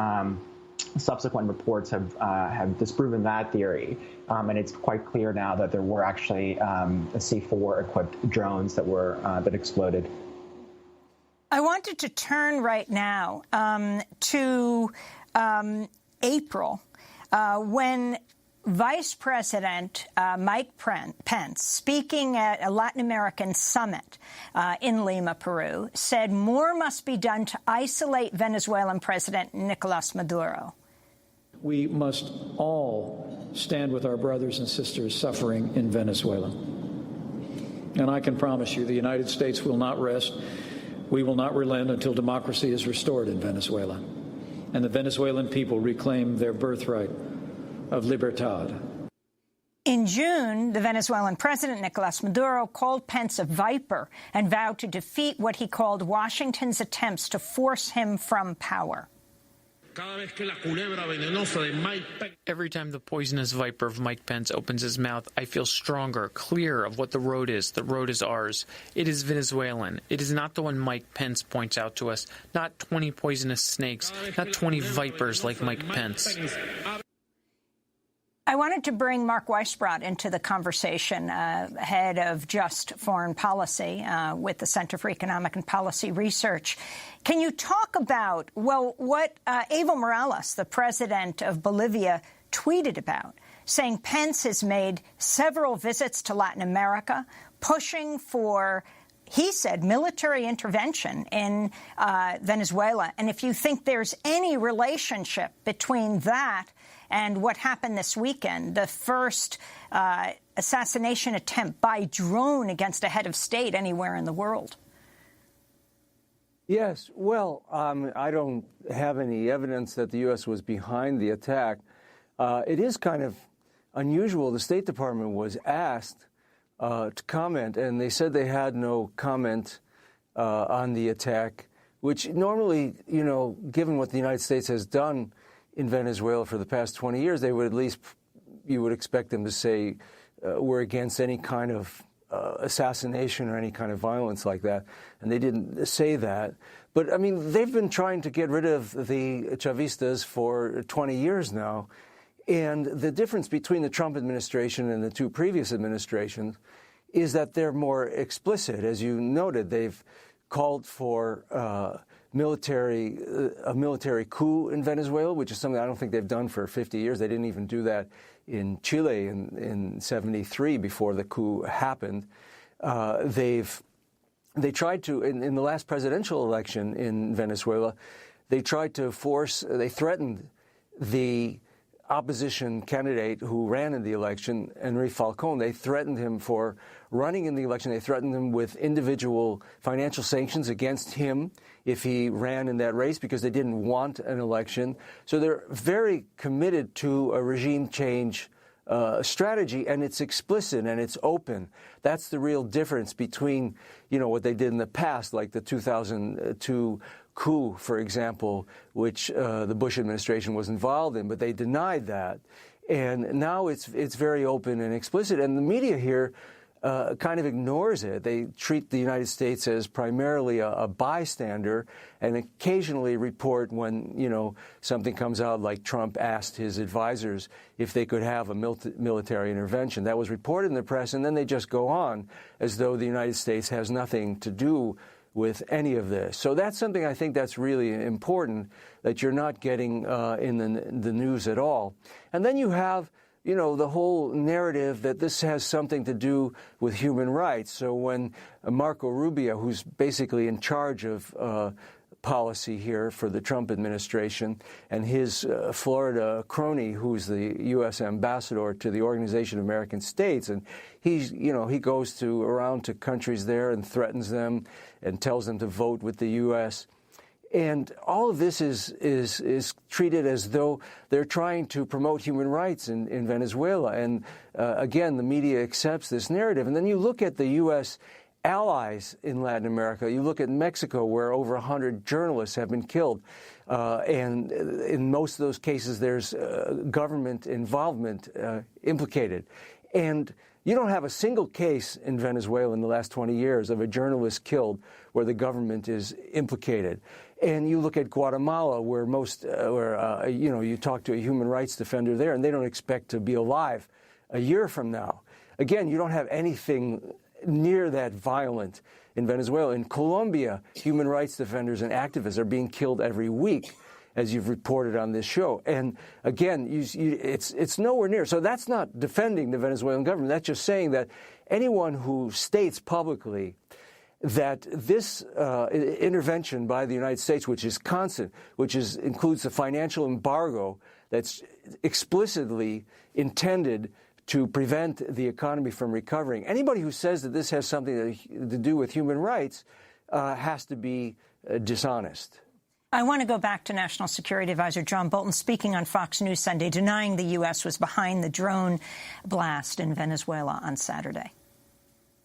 subsequent reports have disproven that theory. And it's quite clear now that there were actually C-4-equipped drones that exploded. I wanted to turn right now to April, when Vice President Mike Pence, speaking at a Latin American summit in Lima, Peru, said more must be done to isolate Venezuelan President Nicolas Maduro. We must all stand with our brothers and sisters suffering in Venezuela. And I can promise you the United States will not rest. We will not relent until democracy is restored in Venezuela and the Venezuelan people reclaim their birthright of libertad. In June, the Venezuelan president, Nicolas Maduro, called Pence a viper and vowed to defeat what he called Washington's attempts to force him from power. Every time the poisonous viper of Mike Pence opens his mouth, I feel stronger, clearer of what the road is. The road is ours. It is Venezuelan. It is not the one Mike Pence points out to us. Not 20 poisonous snakes. Not 20 vipers like Mike Pence. I wanted to bring Mark Weisbrot into the conversation, head of Just Foreign Policy with the Center for Economic and Policy Research. Can you talk about, what Evo Morales, the president of Bolivia, tweeted about, saying Pence has made several visits to Latin America, pushing for, he said, military intervention in Venezuela. And if you think there's any relationship between that and what happened this weekend, the first assassination attempt by drone against a head of state anywhere in the world. Yes. Well, I don't have any evidence that the U.S. was behind the attack. It is kind of unusual. The State Department was asked to comment, and they said they had no comment on the attack, which normally, given what the United States has done in Venezuela for the past 20 years, they would at least, you would expect them to say we're against any kind of assassination or any kind of violence like that. And they didn't say that. But, I mean, they've been trying to get rid of the Chavistas for 20 years now. And the difference between the Trump administration and the two previous administrations is that they're more explicit. As you noted, they've called for a military coup in Venezuela, which is something I don't think they've done for 50 years. They didn't even do that in Chile in 73 before the coup happened. They tried to, in the last presidential election in Venezuela, they threatened the opposition candidate who ran in the election, Enrique Falcón. They threatened him for running in the election. They threatened him with individual financial sanctions against him if he ran in that race because they didn't want an election. So they're very committed to a regime change strategy, and it's explicit and it's open. That's the real difference between, what they did in the past, like the 2002 coup, for example, which the Bush administration was involved in, but they denied that. And now it's very open and explicit, and the media here kind of ignores it. They treat the United States as primarily a bystander and occasionally report when, something comes out like Trump asked his advisors if they could have a military intervention. That was reported in the press, and then they just go on as though the United States has nothing to do with any of this. So that's something I think that's really important, that you're not getting in the news at all. And then you have the whole narrative that this has something to do with human rights. So when Marco Rubio, who's basically in charge of policy here for the Trump administration, and his Florida crony, who's the U.S. ambassador to the Organization of American States, and he goes around to countries there and threatens them and tells them to vote with the U.S. And all of this is treated as though they're trying to promote human rights in Venezuela. And again, the media accepts this narrative. And then you look at the U.S. allies in Latin America. You look at Mexico, where over 100 journalists have been killed. And in most of those cases, there's government involvement implicated. And You don't have a single case in Venezuela in the last 20 years of a journalist killed where the government is implicated. And you look at Guatemala, where you talk to a human rights defender there, and they don't expect to be alive a year from now. Again, you don't have anything near that violent in Venezuela. In Colombia, human rights defenders and activists are being killed every week, as you've reported on this show. And again, it's nowhere near. So that's not defending the Venezuelan government. That's just saying that anyone who states publicly that this intervention by the United States, which is constant, includes a financial embargo that's explicitly intended to prevent the economy from recovering. Anybody who says that this has something to do with human rights has to be dishonest. I want to go back to National Security Advisor John Bolton speaking on Fox News Sunday, denying the U.S. was behind the drone blast in Venezuela on Saturday.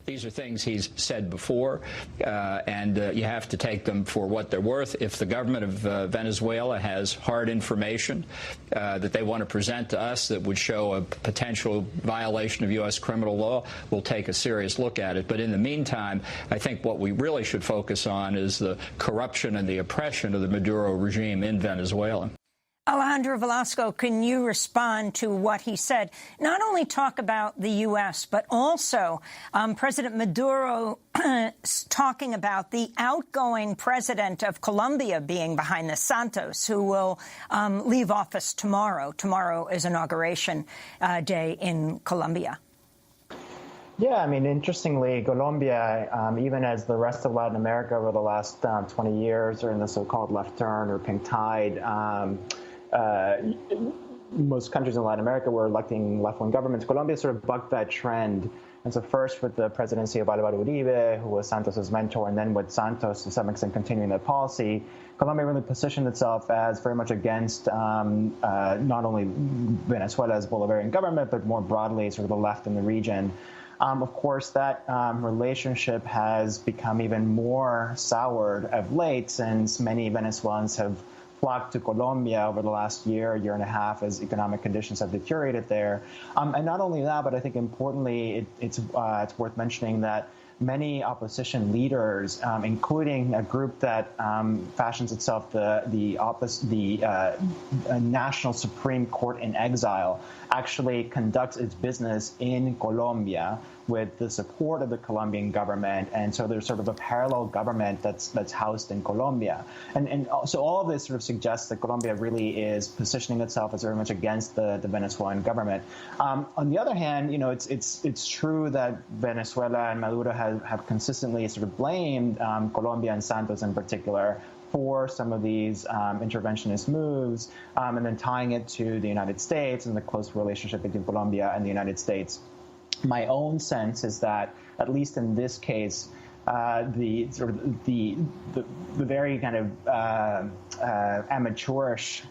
These are things he's said before, and you have to take them for what they're worth. If the government of Venezuela has hard information that they want to present to us that would show a potential violation of U.S. criminal law, we'll take a serious look at it. But in the meantime, I think what we really should focus on is the corruption and the oppression of the Maduro regime in Venezuela. Alejandro Velasco, can you respond to what he said? Not only talk about the U.S., but also President Maduro talking about the outgoing president of Colombia being behind this, Santos, who will leave office tomorrow. Tomorrow is Inauguration Day in Colombia. Yeah, I mean, interestingly, Colombia, even as the rest of Latin America over the last 20 years are in the so-called left turn or pink tide, most countries in Latin America were electing left-wing governments. Colombia sort of bucked that trend. And so first with the presidency of Álvaro Uribe, who was Santos's mentor, and then with Santos to some extent continuing that policy, Colombia really positioned itself as very much against not only Venezuela's Bolivarian government, but more broadly sort of the left in the region. Of course, that relationship has become even more soured of late, since many Venezuelans have flocked to Colombia over the last year and a half as economic conditions have deteriorated there. And not only that, but I think importantly, it's worth mentioning that many opposition leaders, including a group that fashions itself the National Supreme Court in Exile, actually conducts its business in Colombia with the support of the Colombian government. And so there's sort of a parallel government that's housed in Colombia. And so all of this sort of suggests that Colombia really is positioning itself as very much against the Venezuelan government. On the other hand, it's true that Venezuela and Maduro have consistently sort of blamed Colombia and Santos in particular for some of these interventionist moves, and then tying it to the United States and the close relationship between Colombia and the United States. My own sense is that, at least in this case, the very kind of amateurish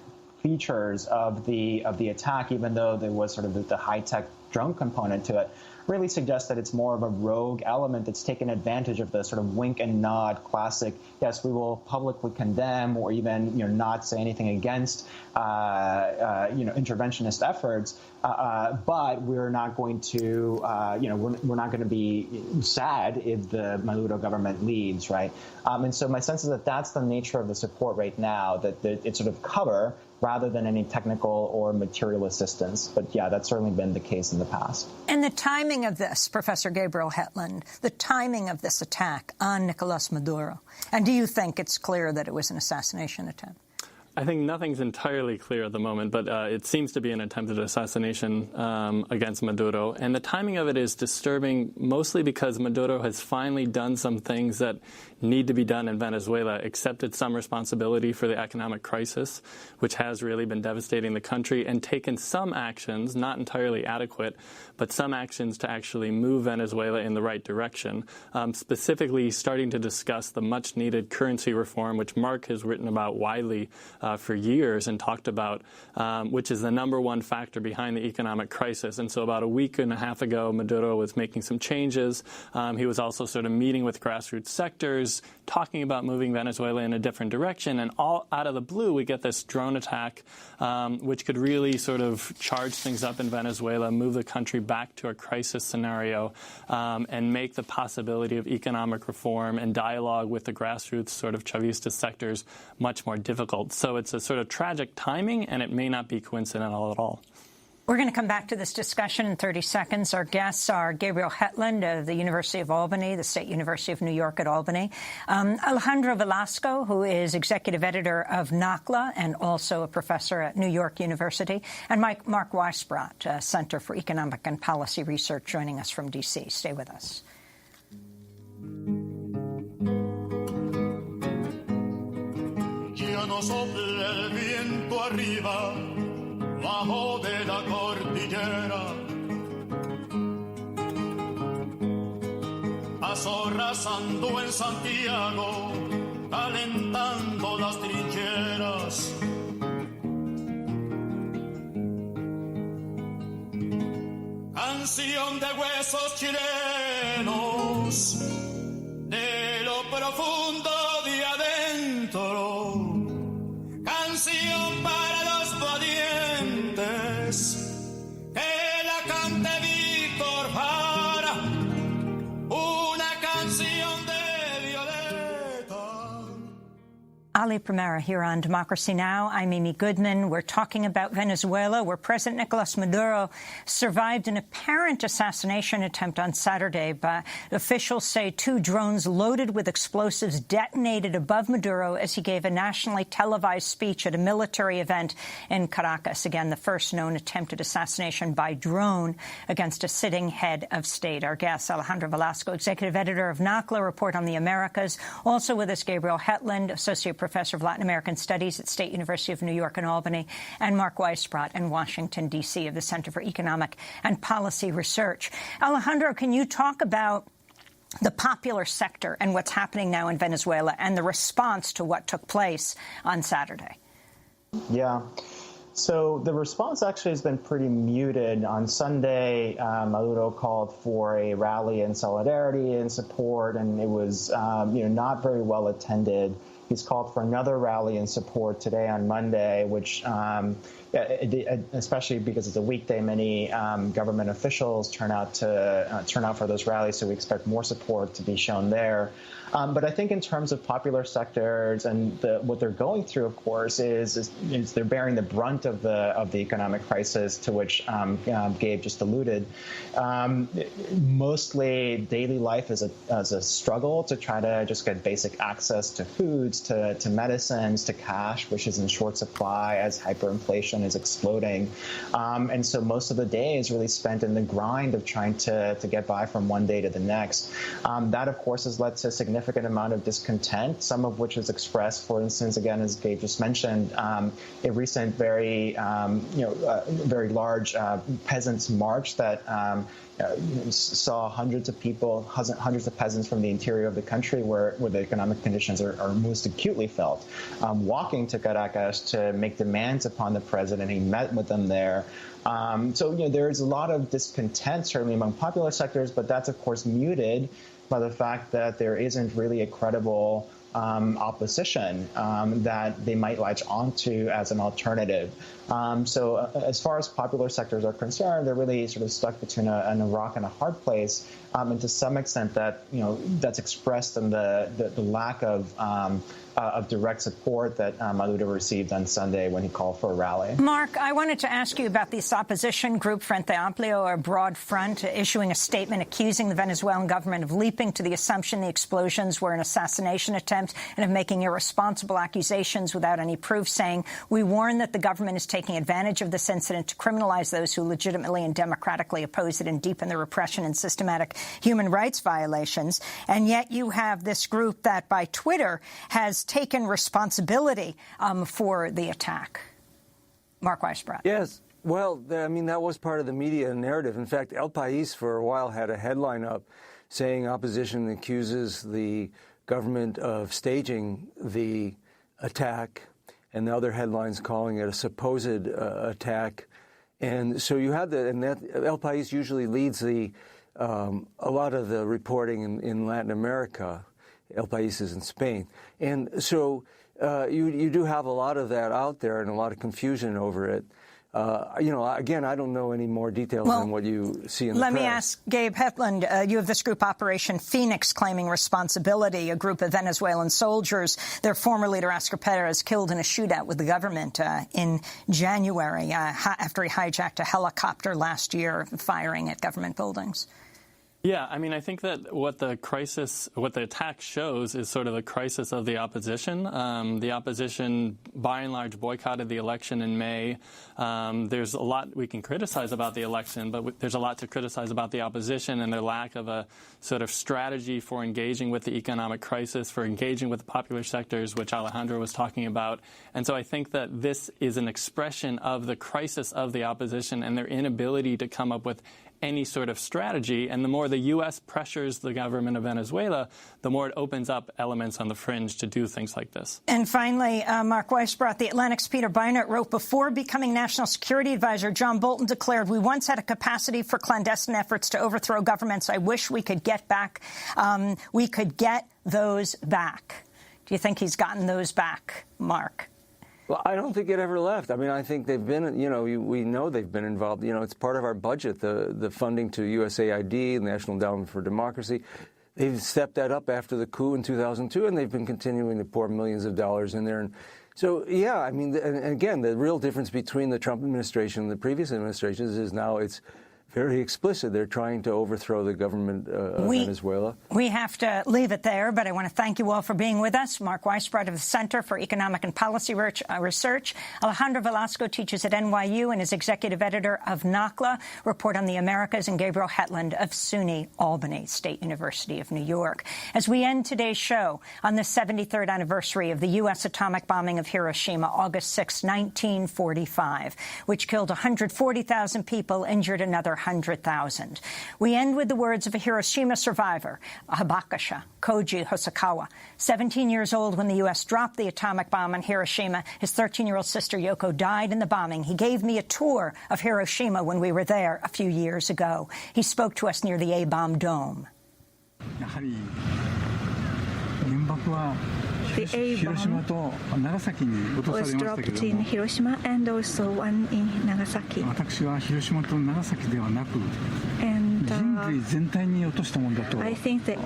features of the attack, even though there was sort of the high-tech drone component to it, really suggests that it's more of a rogue element that's taken advantage of the sort of wink and nod classic, yes, we will publicly condemn or even not say anything against interventionist efforts, but we're not going to we're not going to be sad if the Maduro government leaves, right? And so my sense is that that's the nature of the support right now, that it's sort of cover rather than any technical or material assistance. But yeah, that's certainly been the case in the past. And the timing of this, Professor Gabriel Hetland, the timing of this attack on Nicolas Maduro, and do you think it's clear that it was an assassination attempt? I think nothing's entirely clear at the moment, but it seems to be an attempted assassination against Maduro. And the timing of it is disturbing, mostly because Maduro has finally done some things that need to be done in Venezuela, accepted some responsibility for the economic crisis, which has really been devastating the country, and taken some actions, not entirely adequate, but some actions to actually move Venezuela in the right direction, specifically starting to discuss the much-needed currency reform, which Mark has written about widely for years and talked about, which is the number one factor behind the economic crisis. And so about a week and a half ago, Maduro was making some changes. He was also sort of meeting with grassroots sectors, talking about moving Venezuela in a different direction. And all out of the blue, we get this drone attack, which could really sort of charge things up in Venezuela, move the country back to a crisis scenario, and make the possibility of economic reform and dialogue with the grassroots sort of Chavista sectors much more difficult. So it's a sort of tragic timing, and it may not be coincidental at all. We're going to come back to this discussion in 30 seconds. Our guests are Gabriel Hetland of the University of Albany, the State University of New York at Albany, Alejandro Velasco, who is executive editor of NACLA and also a professor at New York University, and Mark Weisbrot, Center for Economic and Policy Research, joining us from D.C. Stay with us. Ya no sopla el viento arriba, bajo de la cordillera, azorrazando en Santiago, calentando las trincheras. Canción de huesos chilenos, de lo profundo de adentro, canción para los valientes, que la cante Víctor Jara, una canción de Violeta. Ali Primera here on Democracy Now! I'm Amy Goodman. We're talking about Venezuela, where President Nicolas Maduro survived an apparent assassination attempt on Saturday. But officials say 2 drones loaded with explosives detonated above Maduro as he gave a nationally televised speech at a military event in Caracas. Again, the first known attempted assassination by drone against a sitting head of state. Our guest, Alejandro Velasco, executive editor of NACLA, Report on the Americas. Also with us, Gabriel Hetland, associate professor of Latin American Studies at State University of New York and Albany, and Mark Weisbrot in Washington, D.C. of the Center for Economic and Policy Research. Alejandro, can you talk about the popular sector and what's happening now in Venezuela and the response to what took place on Saturday? Yeah. So the response actually has been pretty muted. On Sunday, Maduro called for a rally in solidarity and support, and it was not very well attended. He's called for another rally in support today on Monday, which, especially because it's a weekday, many government officials turn out for those rallies, so we expect more support to be shown there. But I think in terms of popular sectors and what they're going through, of course, is they're bearing the brunt of the economic crisis to which Gabe just alluded. Mostly daily life is a struggle to try to just get basic access to foods, to medicines, to cash, which is in short supply as hyperinflation is exploding. And so most of the day is really spent in the grind of trying to get by from one day to the next. That, of course, has led to a significant amount of discontent, some of which is expressed, for instance, again, as Gabe just mentioned, a recent very large peasants' march that saw hundreds of peasants from the interior of the country where the economic conditions are most acutely felt, walking to Caracas to make demands upon the president. He met with them there. So there's a lot of discontent, certainly among popular sectors, but that's, of course, muted by the fact that there isn't really a credible opposition that they might latch onto as an alternative. So as far as popular sectors are concerned, they're really sort of stuck between a rock and a hard place. And to some extent that's expressed in the lack of direct support that Maduro received on Sunday when he called for a rally. Mark, I wanted to ask you about this opposition group, Frente Amplio, or Broad Front, issuing a statement accusing the Venezuelan government of leaping to the assumption the explosions were an assassination attempt and of making irresponsible accusations without any proof, saying, "We warn that the government is taking advantage of this incident to criminalize those who legitimately and democratically oppose it and deepen the repression and systematic human rights violations." And yet you have this group that by Twitter has taken responsibility for the attack. Mark Weisbrot. Yes. Well, that was part of the media narrative. In fact, El País for a while had a headline up saying opposition accuses the government of staging the attack. and the other headlines calling it a supposed attack. And so you had and that El País usually leads a lot of the reporting in Latin America. El País is in Spain. And so you do have a lot of that out there and a lot of confusion over it. Again, I don't know any more details than what you see in the press. Let me ask Gabe Hetland. You have this group, Operation Phoenix, claiming responsibility, a group of Venezuelan soldiers. Their former leader, Oscar Perez, killed in a shootout with the government in January after he hijacked a helicopter last year, firing at government buildings. Yeah, I mean, I think that what the attack shows is sort of the crisis of the opposition. The opposition, by and large, boycotted the election in May. There's a lot we can criticize about the election, but there's a lot to criticize about the opposition and their lack of a sort of strategy for engaging with the economic crisis, for engaging with the popular sectors, which Alejandro was talking about. And so I think that this is an expression of the crisis of the opposition and their inability to come up with any sort of strategy. And the more the U.S. pressures the government of Venezuela, the more it opens up elements on the fringe to do things like this. And finally, Mark Weisbrot, the Atlantic's Peter Beinart wrote, before becoming National Security Advisor, John Bolton declared, we once had a capacity for clandestine efforts to overthrow governments. I wish we could get those back. Do you think he's gotten those back, Mark? Well, I don't think it ever left. I mean, I think they've been, we know they've been involved. It's part of our budget, the funding to USAID, the National Endowment for Democracy. They've stepped that up after the coup in 2002, and they've been continuing to pour millions of dollars in there. And so, yeah, I mean, and again, the real difference between the Trump administration and the previous administrations is now it's very explicit. They're trying to overthrow the government of Venezuela. We have to leave it there, but I want to thank you all for being with us. Mark Weisbrot of the Center for Economic and Policy Research. Alejandro Velasco teaches at NYU and is executive editor of NACLA, Report on the Americas, and Gabriel Hetland of SUNY Albany, State University of New York. As we end today's show on the 73rd anniversary of the U.S. atomic bombing of Hiroshima, August 6, 1945, which killed 140,000 people, injured another 100,000. We end with the words of a Hiroshima survivor, a Habakasha, Koji Hosokawa. 17 years old when the U.S. dropped the atomic bomb on Hiroshima, his 13-year-old sister Yoko died in the bombing. He gave me a tour of Hiroshima when we were there a few years ago. He spoke to us near the A-bomb dome. The A-bomb was dropped in Hiroshima and also one in Nagasaki. And I think the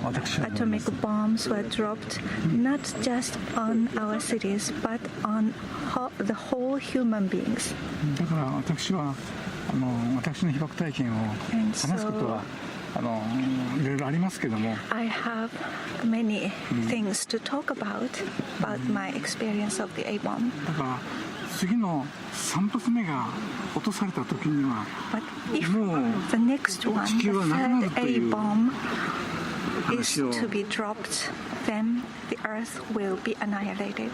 atomic bombs were dropped not just on our cities, but on the whole human beings. And so I have many things to talk about my experience of the A-bomb. But if the next one, the third A-bomb, is to be dropped, then the Earth will be annihilated.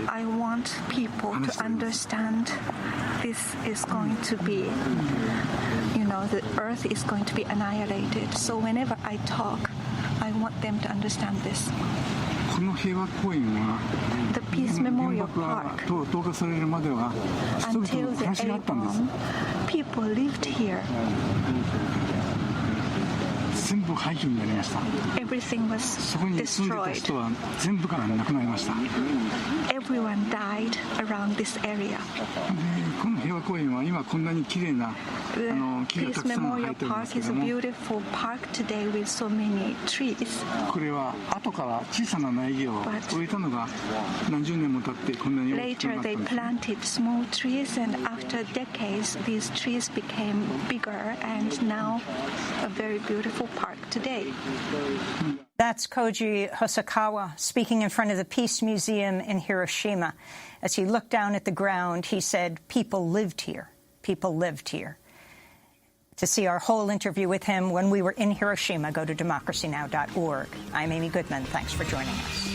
I want people to understand this is going to be, the Earth is going to be annihilated. So whenever I talk, I want them to understand this. The Peace Memorial Park, until the A-bomb, people lived here. Everything was destroyed. Everyone died around this area. The Peace Memorial Park is a beautiful park today with so many trees. But later they planted small trees, and after decades these trees became bigger, and now a very beautiful park today. That's Koji Hosokawa speaking in front of the Peace Museum in Hiroshima. As he looked down at the ground, he said, people lived here. People lived here. To see our whole interview with him when we were in Hiroshima, go to democracynow.org. I'm Amy Goodman. Thanks for joining us.